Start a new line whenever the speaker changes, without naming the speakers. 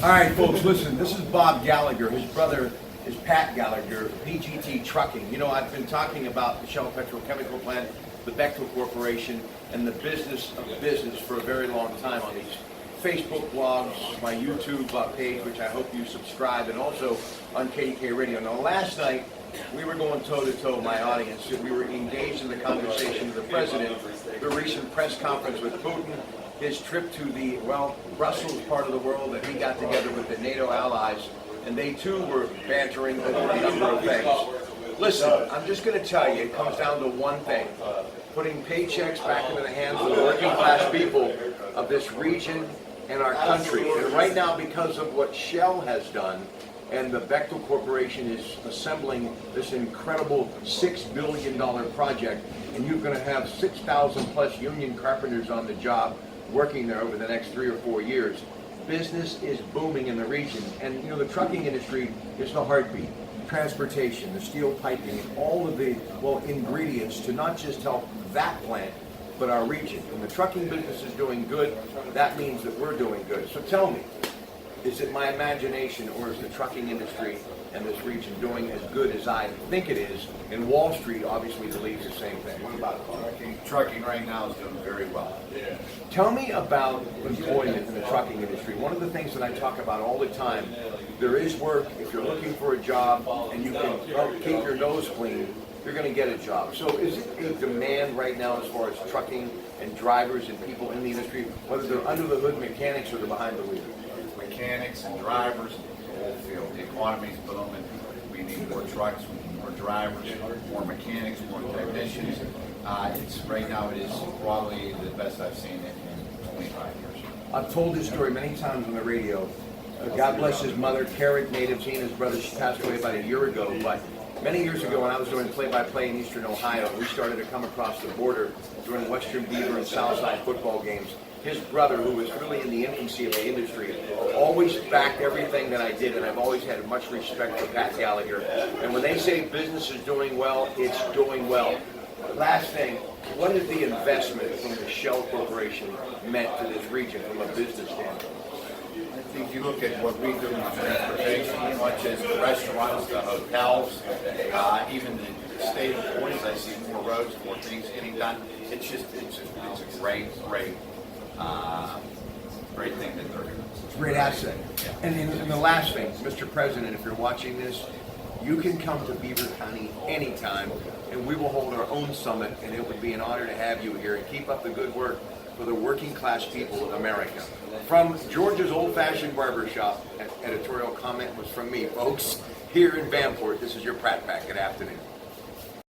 All right, folks, listen, this is Bob Gallagher. His brother is Pat Gallagher, PGT Trucking. You know, I've been talking about the Shell Petrochemical Plant, the Bechtel Corporation, and the business of business for a very long time on these Facebook blogs, my YouTube page, which I hope you subscribe, and also on KDK Radio. Now, last night, we were going toe-to-toe, my audience. We were engaged in the conversation with the president, the recent press conference with Putin, his trip to the, well, Brussels part of the world that he got together with the NATO allies, and they too were bantering over a number of things. Listen, I'm just going to tell you, it comes down to one thing: putting paychecks back into the hands of the working class people of this region and our country. And right now, because of what Shell has done, and the Bechtel Corporation is assembling this incredible $6 billion project, and you're going to have 6,000 plus union carpenters on the job working there over the next 3 or 4 years. Business is booming in the region, and you know, the trucking industry is the heartbeat. Transportation, the steel piping, and all of the, well, ingredients to not just help that plant, but our region. When the trucking business is doing good, that means that we're doing good. So tell me, is it my imagination, or is the trucking industry and this region doing as good as I think it is? And Wall Street obviously believes the same thing. What about
Trucking right now is doing very well.
Yeah. Tell me about employment in the trucking industry. One of the things that I talk about all the time, there is work. If you're looking for a job and you can keep your nose clean, you're going to get a job. So is it a demand right now as far as trucking and drivers and people in the industry, whether they're under the hood mechanics or they're behind the wheel?
Mechanics and drivers, the whole field. The economy's booming. We need more trucks, we need more drivers, more mechanics, more technicians. It's right now, it is probably the best I've seen it in 25 years.
I've told this story many times on the radio. God bless his mother, Karen, native, he and his brother. She passed away about a year ago, but many years ago when I was doing play-by-play in Eastern Ohio, we started to come across the border during Western Beaver and Southside football games. His brother, who was really in the infancy of the industry, always backed everything that I did, and I've always had much respect for Pat Gallagher. And when they say business is doing well, it's doing well. Last thing, what has the investment from the Shell Corporation meant to this region from a business standpoint?
I think you look at what we do in transportation, much as the restaurants, the hotels, even the state employees. I see more roads, more things getting done. It's a great thing that they're doing.
It's a great asset. Yeah. And the last thing, Mr. President, if you're watching this, you can come to Beaver County anytime, and we will hold our own summit, and it would be an honor to have you here, and keep up the good work for the working class people of America. From George's Old-Fashioned Barbershop, editorial comment was from me, folks, here in Vanport. This is your Pratte Pack. Good afternoon.